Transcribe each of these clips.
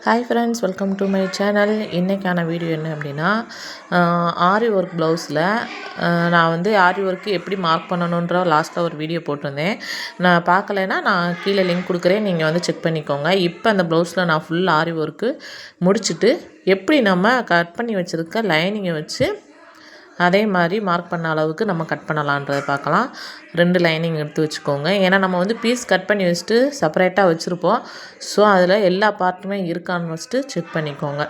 Hi friends, welcome to my channel. இன்றைக்கான video என்ன அப்படின்னா, ஆரி ஒர்க் ப்ளவுஸில் நான் வந்து ஆரி ஒர்க்கு எப்படி மார்க் பண்ணணுன்ற லாஸ்ட்டாக ஒரு வீடியோ போட்டிருந்தேன். நான் பார்க்கலைன்னா நான் கீழே லிங்க் கொடுக்குறேன், நீங்கள் வந்து செக் பண்ணிக்கோங்க. இப்போ அந்த ப்ளவுஸில் நான் ஃபுல் ஆரி ஒர்க்கு முடிச்சுட்டு எப்படி நம்ம கட் பண்ணி வச்சுருக்க லைனிங்கை வச்சு அதே மாதிரி மார்க் பண்ண அளவுக்கு நம்ம கட் பண்ணலான்றதை பார்க்கலாம். 2 லைனிங் எடுத்து வச்சுக்கோங்க. ஏன்னா நம்ம வந்து பீஸ் கட் பண்ணி வச்சுட்டு செப்பரேட்டாக வச்சுருப்போம். ஸோ அதில் எல்லா பார்ட்டுமே இருக்கான்னு ஃபஸ்ட்டு செக் பண்ணிக்கோங்க.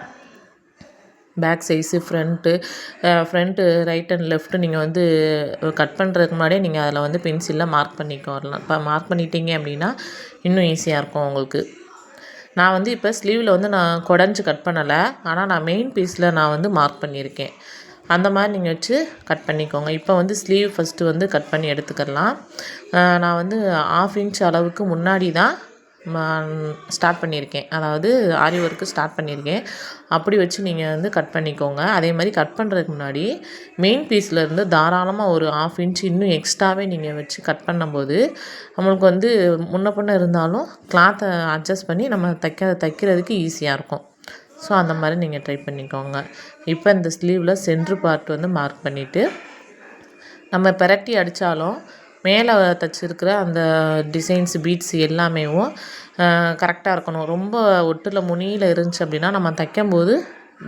Back size, front right and left நீங்கள் வந்து கட் பண்ணுறதுக்கு முன்னாடியே நீங்கள் அதில் வந்து பென்சிலில் மார்க் பண்ணிக்கோலாம். இப்போ மார்க் பண்ணிட்டீங்க அப்படின்னா இன்னும் ஈஸியாக இருக்கும் உங்களுக்கு. நான் வந்து இப்போ ஸ்லீவில் வந்து நான் குடஞ்சி கட் பண்ணலை, ஆனால் நான் மெயின் பீஸில் நான் வந்து மார்க் பண்ணியிருக்கேன். அந்த மாதிரி நீங்கள் வச்சு கட் பண்ணிக்கோங்க. இப்போ வந்து ஸ்லீவ் ஃபஸ்ட்டு வந்து கட் பண்ணி எடுத்துக்கலாம். நான் வந்து 1/2 இன்ச் அளவுக்கு முன்னாடி தான் ஸ்டார்ட் பண்ணியிருக்கேன், அதாவது ஆரி ஒர்க்கு ஸ்டார்ட் பண்ணியிருக்கேன். அப்படி வச்சு நீங்கள் வந்து கட் பண்ணிக்கோங்க. அதே மாதிரி கட் பண்ணுறதுக்கு முன்னாடி மெயின் பீஸ்லேருந்து தாராளமாக ஒரு 1/2 இன்ச் இன்னும் எக்ஸ்ட்ராவே நீங்கள் வச்சு கட் பண்ணும்போது நம்மளுக்கு வந்து முன்ன பின்ன இருந்தாலும் கிளாத்தை அட்ஜஸ்ட் பண்ணி நம்ம தைக்கிறதுக்கு ஈஸியாக இருக்கும். ஸோ அந்த மாதிரி நீங்கள் ட்ரை பண்ணிக்கோங்க. இப்போ இந்த ஸ்லீவில் சென்ட்ரு பார்ட் வந்து மார்க் பண்ணிவிட்டு நம்ம பிரட்டி அடித்தாலும் மேலே தைச்சிருக்கிற அந்த டிசைன்ஸ் பீட்ஸ் எல்லாமேவும் கரெக்டாக இருக்கணும். ரொம்ப ஒட்டில் முனியில் இருந்துச்சு அப்படின்னா நம்ம தைக்கும்போது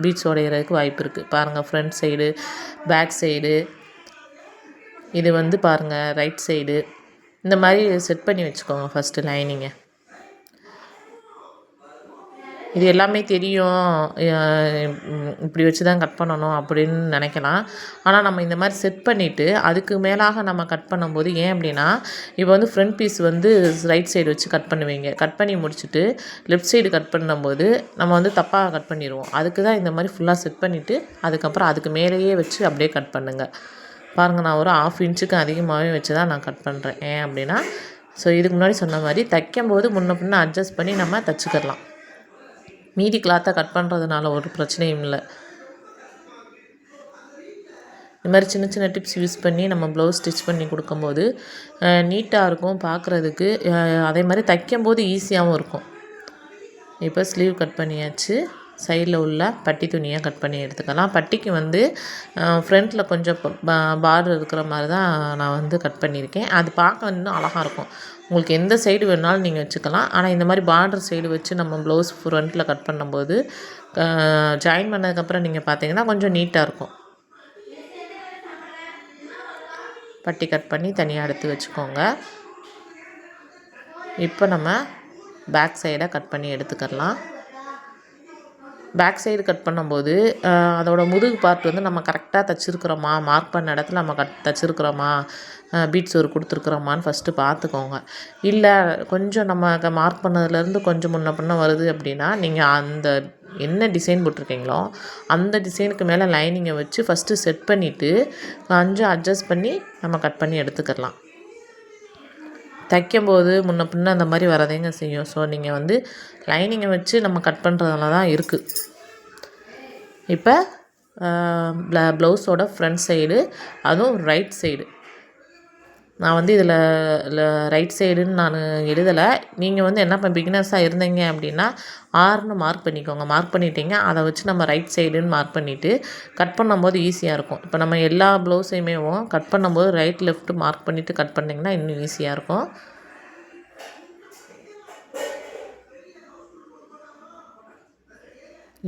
பீட்ஸ் உடையிறதுக்கு வாய்ப்பு இருக்குது. பாருங்கள், ஃப்ரண்ட் சைடு, பேக் சைடு, இது வந்து பாருங்கள் ரைட் சைடு, இந்த மாதிரி செட் பண்ணி வச்சுக்கோங்க ஃபஸ்ட்டு லைனிங்கை. இது எல்லாமே தெரியும், இப்படி வச்சு தான் கட் பண்ணணும் அப்படின்னு நினைக்கலாம். ஆனால் நம்ம இந்த மாதிரி செட் பண்ணிவிட்டு அதுக்கு மேலாக நம்ம கட் பண்ணும்போது, ஏன் அப்படின்னா இப்போ வந்து ஃப்ரண்ட் பீஸ் வந்து ரைட் சைடு வச்சு கட் பண்ணுவீங்க. கட் பண்ணி முடிச்சுட்டு லெஃப்ட் சைடு கட் பண்ணும்போது நம்ம வந்து தப்பாக கட் பண்ணிடுவோம். அதுக்கு தான் இந்த மாதிரி ஃபுல்லாக செட் பண்ணிவிட்டு அதுக்கப்புறம் அதுக்கு மேலேயே வச்சு அப்படியே கட் பண்ணுங்கள். பாருங்கள், நான் ஒரு 1/2 இன்ச்சுக்கு அதிகமாகவே வச்சு தான் நான் கட் பண்ணுறேன். ஏன் அப்படின்னா இதுக்கு முன்னாடி சொன்ன மாதிரி தைக்கும்போது முன்ன பின்ன அட்ஜஸ்ட் பண்ணி நம்ம தைச்சிக்கிடலாம். மீதி கிளாத்தை கட் பண்ணுறதுனால ஒரு பிரச்சனையும் இல்லை. இந்த மாதிரி சின்ன சின்ன டிப்ஸ் யூஸ் பண்ணி நம்ம ப்ளவுஸ் ஸ்டிச் பண்ணி கொடுக்கும்போது நீட்டாக இருக்கும் பார்க்குறதுக்கு. அதே மாதிரி தைக்கும்போது ஈஸியாகவும் இருக்கும். இப்போ ஸ்லீவ் கட் பண்ணியாச்சு. சைடில் உள்ள பட்டி துணியை கட் பண்ணி எடுத்துக்கலாம். பட்டிக்கு வந்து ஃப்ரண்ட்டில் கொஞ்சம் பார்டர் இருக்கிற மாதிரி தான் நான் வந்து கட் பண்ணியிருக்கேன். அது பார்க்க இன்னும் அழகாக இருக்கும். உங்களுக்கு எந்த சைடு வேணாலும் நீங்கள் வச்சுக்கலாம். ஆனால் இந்த மாதிரி பார்டர் சைடு வச்சு நம்ம ப்ளவுஸ் ஃப்ரண்ட்டில் கட் பண்ணும்போது ஜாயின் பண்ணதுக்கப்புறம் நீங்கள் பார்த்தீங்கன்னா கொஞ்சம் நீட்டாக இருக்கும். பட்டி கட் பண்ணி தனியாக எடுத்து வச்சுக்கோங்க. இப்போ நம்ம பேக் சைடை கட் பண்ணி எடுத்துக்கலாம். பேக் சைடு கட் பண்ணும்போது அதோட முதுகு பார்ட் வந்து நம்ம கரெக்டாக தைச்சிருக்கிறோமா, மார்க் பண்ண இடத்துல நம்ம தைச்சிருக்கிறோமா, பீட்ஸ் ஒரு கொடுத்துருக்குறோமான்னு ஃபஸ்ட்டு பார்த்துக்கோங்க. இல்லை கொஞ்சம் நம்ம மார்க் பண்ணதுலேருந்து கொஞ்சம் முன்ன பின்ன வருது அப்படின்னா நீங்கள் அந்த என்ன டிசைன் போட்டிருக்கீங்களோ அந்த டிசைனுக்கு மேலே லைனிங்கை வச்சு ஃபஸ்ட்டு செட் பண்ணிவிட்டு கொஞ்சம் அட்ஜஸ்ட் பண்ணி நம்ம கட் பண்ணி எடுத்துக்கலாம். தைக்கும்போது முன்ன பின்ன அந்த மாதிரி வரதேங்க செய்யும். ஸோ நீங்கள் வந்து லைனிங்கை வச்சு நம்ம கட் பண்ணுறதுல தான் இருக்குது. இப்போ ப்ளவுஸோட ஃப்ரண்ட் சைடு, அதுவும் ரைட் சைடு, நான் வந்து இதில் ரைட் சைடுன்னு நான் எழுதலை. நீங்கள் வந்து என்ன பிகினர்ஸாக இருந்தீங்க அப்படின்னா 6ன்னு மார்க் பண்ணிக்கோங்க. மார்க் பண்ணிட்டீங்க, அதை வச்சு நம்ம ரைட் சைடுன்னு மார்க் பண்ணிவிட்டு கட் பண்ணும்போது ஈஸியாக இருக்கும். இப்போ நம்ம எல்லா ப்ளவுஸையுமே கட் பண்ணும்போது ரைட் லெஃப்ட் மார்க் பண்ணிவிட்டு கட் பண்ணிங்கன்னா இன்னும் ஈஸியாக இருக்கும்.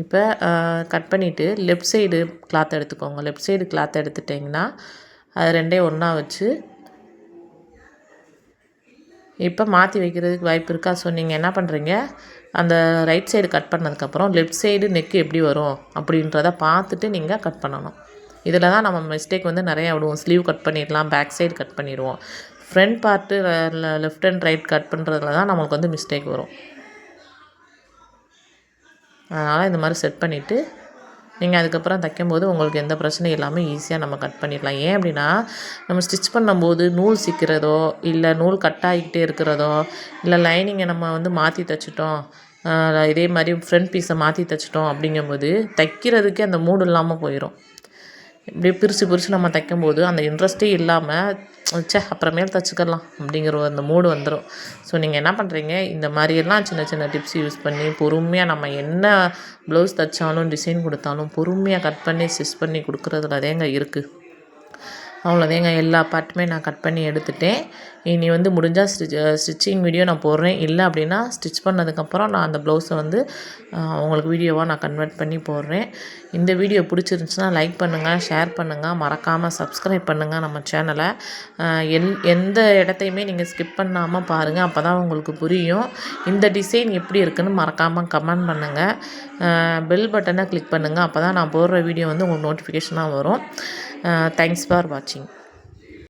இப்போ கட் பண்ணிவிட்டு லெஃப்ட் சைடு கிளாத் எடுத்துக்கோங்க. லெஃப்ட் சைடு கிளாத் எடுத்துட்டிங்கன்னா அது 2யும் ஒன்றா வச்சு இப்போ மாற்றி வைக்கிறதுக்கு வாய்ப்பு இருக்கா? ஸோ நீங்கள் என்ன பண்ணுறீங்க, அந்த ரைட் சைடு கட் பண்ணதுக்கப்புறம் லெஃப்ட் சைடு நெக்கு எப்படி வரும் அப்படின்றத பார்த்துட்டு நீங்கள் கட் பண்ணணும். இதில் தான் நம்ம மிஸ்டேக் வந்து நிறையா விடுவோம். ஸ்லீவ் கட் பண்ணிடலாம், பேக் சைடு கட் பண்ணிடுவோம். Front part left and right cut பண்ணுறதுல தான் நம்மளுக்கு வந்து மிஸ்டேக் வரும். அதனால் இந்த மாதிரி செட் பண்ணிவிட்டு நீங்கள் அதுக்கப்புறம் தைக்கும்போது உங்களுக்கு எந்த பிரச்சனையும் இல்லாமல் ஈஸியாக நம்ம கட் பண்ணிடலாம். ஏன் அப்படின்னா நம்ம ஸ்டிச் பண்ணும்போது நூல் சிக்கிறதோ, இல்லை நூல் கட் ஆகிக்கிட்டே இருக்கிறதோ, இல்லை லைனிங்கை நம்ம வந்து மாற்றி தைச்சிட்டோம், இதே மாதிரி ஃப்ரண்ட் பீஸை மாற்றி தைச்சிட்டோம் அப்படிங்கும்போது தைக்கிறதுக்கே அந்த மூடு இல்லாமல் போயிடும். இப்படியே பிரித்து நம்ம தைக்கும்போது அந்த இன்ட்ரெஸ்ட்டே இல்லாமல் அப்புறமேல் தைச்சிக்கலாம் அப்படிங்கிற அந்த மூடு வந்துடும். ஸோ நீங்கள் என்ன பண்ணுறீங்க, இந்த மாதிரியெல்லாம் சின்ன சின்ன டிப்ஸ் யூஸ் பண்ணி பொறுமையாக நம்ம என்ன ப்ளவுஸ் தைச்சாலும் டிசைன் கொடுத்தாலும் பொறுமையாக கட் பண்ணி ஸ்டிச் பண்ணி கொடுக்குறதுல தேங்க இருக்குது. அவ்வளோதேங்க, எல்லா பார்ட்டுமே நான் கட் பண்ணி எடுத்துட்டேன். இனி வந்து முடிஞ்சால் ஸ்டிச்சிங் வீடியோ நான் போடுறேன். இல்லை அப்படின்னா ஸ்டிச் பண்ணதுக்கப்புறம் நான் அந்த ப்ளவுஸை வந்து உங்களுக்கு வீடியோவாக நான் கன்வெர்ட் பண்ணி போடுறேன். இந்த வீடியோ பிடிச்சிருந்துச்சுன்னா லைக் பண்ணுங்கள், ஷேர் பண்ணுங்கள், மறக்காமல் சப்ஸ்கிரைப் பண்ணுங்கள் நம்ம சேனலை. எந்த இடத்தையுமே நீங்கள் ஸ்கிப் பண்ணாமல் பாருங்கள், அப்போ தான் உங்களுக்கு புரியும். இந்த டிசைன் எப்படி இருக்குதுன்னு மறக்காமல் கமெண்ட் பண்ணுங்கள். பெல் பட்டனை கிளிக் பண்ணுங்கள், அப்போ தான் நான் போடுற வீடியோ வந்து உங்களுக்கு நோட்டிஃபிகேஷனாக வரும். Thanks for watching.